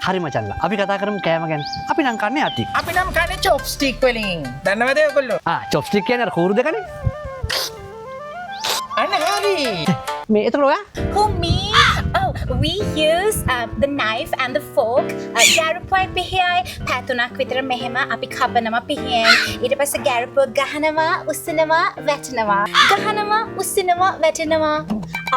හරි මචංලා. අපි කතා කරමු කෑම ගැන. අපි නම් කන්නේ අතික්. අපි නම් කන්නේ චොප්ස්ටික් වලින්. දන්නවද ඔයගොල්ලෝ? චොප්ස්ටික් කියන්නේ අර කූරු දෙකනේ. අන්න හරි. මේ එතකොට ඔයා Who me? Oh, we use the knife and the fork. ගැරුප්පුවයි පිහියයි පැතුනක් විතර මෙහෙම අපි කපනවා පිහියෙන්. ඊට පස්සේ ගැරුප්පුව ගහනවා, උස්සනවා, වැටෙනවා. ගහනවා, උස්සනවා, වැටෙනවා.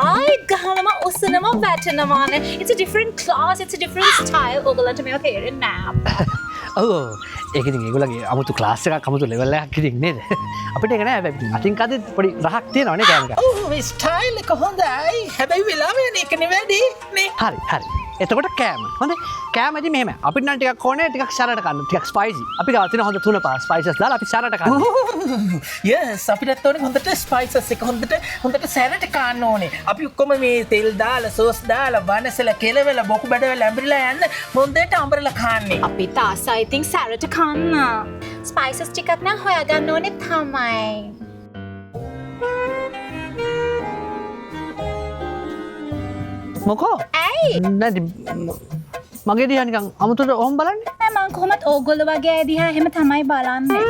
ආයි ගහනවා, උස්සනවා, වැටෙනවානේ. It's a different class, it's a different style. ඔයගොල්ලන්ට මේක තේරෙන්නේ නැහැ. ඔව් ඒක ඉතින් ඒගොල්ලන්ගේ 아무තු ක්ලාස් එකක් 아무තු ලෙවල් එකක් ඉතින් නේද? අපිට ඒක නෑ හැබැයි අතින් කද්දි පොඩි රහක් තියෙනවා නේ කෑම එක. ඔව් මේ ස්ටයිල් එක හොඳයි. හැබැයි වෙලාව යන එක නෙවෙයි නේ. හරි. එතකොට කෑම. හොඳයි. කෑමදී මෙහෙම. අපිට නම් ටිකක් ඕනේ ටිකක් සරට කන්න. ටිකක් ස්පයිසි. අපි ගාව තියෙන හොඳ තුන පහ ස්පයිසස් දාලා අපි සරට කන්න. yes අපිටත් ඕනේ හොඳට ස්පයිසස් එක හොඳට සැරට කන්න ඕනේ. අපි ඔක්කොම මේ තෙල් දාලා සෝස් දාලා වනසලා කෙලවෙලා බොකු බඩවල ඇඹරිලා යන්න හොඳට අඹරලා කන්නේ. අපි තාසයි ඉතින් සැරට කන්න. ස්පයිසස් ටිකක් නම් හොයාගන්න ඕනේ තමයි. මොකෝ? ඇයි? නැති මගේ දිහා නිකන් අමුතුට ඔහොම බලන්නේ. නෑ මං කොහොමත් ඕගොල්ලෝ වගේ අය දිහා එහෙම තමයි බලන්නේ.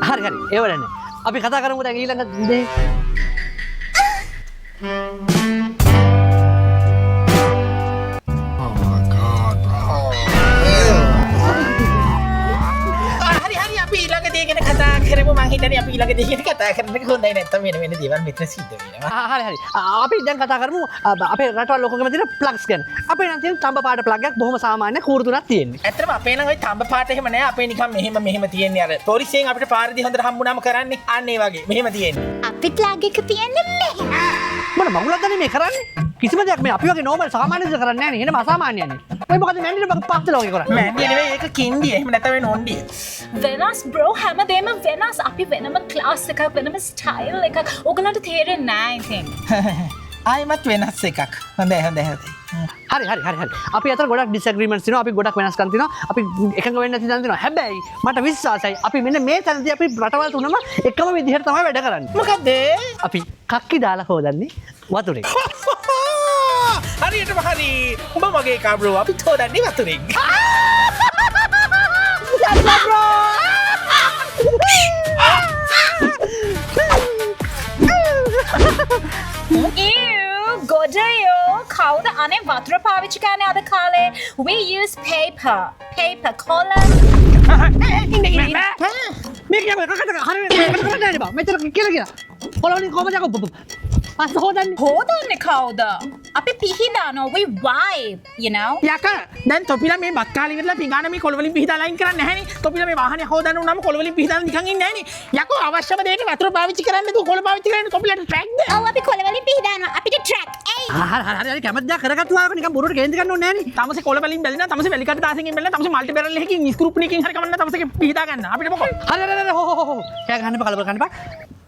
හරි ඒව නෑ. අපි කතා කරමු දැන් ඊළඟ දේ. හරි අපි ඊළඟ දේ ගැන කතා කරමු. මං හිතන්නේ අපි ඊළඟ දේ ගැන කතා කරන එක හොඳයි නැත්තම් වෙන දේවල් මෙතන සිද්ධ වෙනවා. හරි. අපි දැන් කතා කරමු අපේ රටවල් ලෝකෙම තියෙන ප්ලග්ස් ගැන. අපේ නම් තියෙන තඹ පාට ප්ලග් එකක් බොහොම සාමාන්‍ය කූරු තුනක් තියෙන්නේ. ඇත්තටම අපේ නම් ওই තඹ පාට එහෙම නෑ. අපේ නිකන් මෙහෙම තියෙන්නේ අර පොලිසියෙන් අපිට පාරදී හොඳට හම්බුනාම කරන්නේ. අන්න ඒ වගේ. මෙහෙම තියෙන්නේ. අපි ප්ලග් එක තියන්නේ මෙහෙම. මොන මගුලක්ද මේ කරන්නේ? කිසිම දෙයක් මේ අපි වගේ නෝමල් සාමාන්‍ය දේ කරන්නේ නැහැ නේ. එහෙනම් අසාමාන්‍යනේ. ඔය මොකද මැන්ඩිට මගේ පස්තල වගේ කරන්නේ? මැන්ඩි නෙවෙයි ඒක කින්ඩි. එහෙම නැත්නම් නෝන්ඩි. වෙනස් බ්‍රෝ හැමදේම වෙනස්. අපි වෙනම ක්ලාස් එකක් වෙනම ස්ටයිල් එකක්. ඕගලන්ට තේරෙන්නේ නැහැ ඉතින්. ආයෙමත් වෙනස් එකක්. හොඳයි. හරි. අපි අතර ගොඩක් ඩිස්ඇග්‍රීමන්ට්ස් තියෙනවා. අපි ගොඩක් වෙනස්කම් තියෙනවා. අපි එකඟ වෙන්න නැති දන් තියෙනවා. හැබැයි මට විශ්වාසයි අපි මෙන්න මේ තැනදී අපි රටවල් තුනම එකම විදිහට තමයි වැඩ කරන්නේ. මොකද්ද? අපි කක්කි දාලා හොදන්නේ වතුරේ. හරියටම හරි. උඹ මගේ එකා බ්‍රෝ. අපි හොදන්නේ වතුරෙන්. යන්න බ්‍රෝ. ගොඩයෝ කවුද අනේ වතුර පාවිච්චි කරන්නේ අද කාලේ? We use paper color. මේක යම හරි කරන්නේ බා. මෙතන කියලා. පොළොවලින් කොහමද යකෝ? පස්ස හොදන්නේ කවුද? අපි පිහිදානෝ we wipe, you know. යකා දැන් තොපිලා මේ බත් කාලේ ඉවරලා පිඟාන මේ කොළවලින් පිහිදා ලයින් කරන්නේ නැහැනේ. තොපිලා මේ වාහනේ හොදන්න උනම කොළවලින් පිහිදාලා නිකන් ඉන්නේ නැහැනේ. යකෝ අවශ්‍යම දෙයට වතුර පාවිච්චි කරන්නේ තු කොළ පාවිච්චි කරන්නේ තොපිලාට ට්‍රැක් ද? ඔව් අපි කොළවලින් පිහිදානවා. අපිට ට්‍රැක්. හරි කැමති දා කරගත්තු ආවක නිකන් බොරුවට කේන්ති ගන්න ඕනේ නෑනේ. තමසේ කොළ වලින් බැලිනා තමසේ වැලිකට දාසෙන් බැලලා තමසේ මල්ටි බැරල් එකකින් ස්ක්‍රූප්නියකින් හරි කමන්න තමසේ පිහිදා ගන්න. අපිට මොකෝ? හරි හෝ කෑ ගන්න එපා කලබල ගන්න එපා.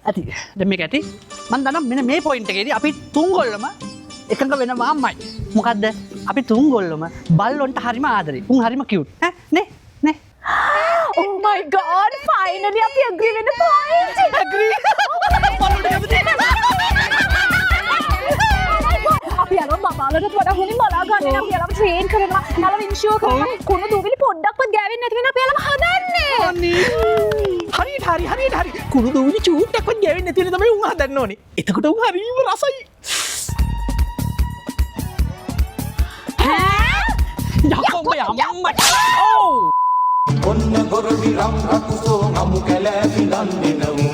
ඇති දැන් මේක ඇති මම දන්නවා මෙන්න මේ පොයින්ට් එකේදී අපි තුන් ගොල්ලම එකඟ වෙනවාමයි. මොකද්ද? අපි තුන් ගොල්ලම බල්ලොන්ට හරිම ආදරේ. උන් හරිම කියුට්. නේ Oh my god, finally අපි agree වෙන point. agree බල්ලොන්ට කැමති අපි යනවා බබාලට වඩා හොඳින් බලා ගන්න. අපි යනවා ට්‍රේන් කරනවා. නලව ඉන්ෂුවර් කරනවා. කුණු දූවිලි පොඩ්ඩක්වත් ගෑවෙන්නේ නැති වෙන අපි යනවා හදන්නේ. හරි. කුණු දූවිලි චූට්ටක්වත් ගෑවෙන්නේ නැති වෙන තමයි උන් හදන්න ඕනේ. එතකොට උන් හරිම රසයි. යම්මට ඔන්න ගොරවි රම් රකුසෝ අමු කැලෑ පිඳන්නෙනමු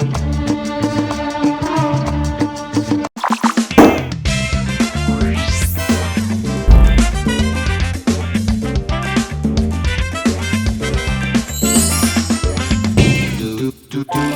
do do do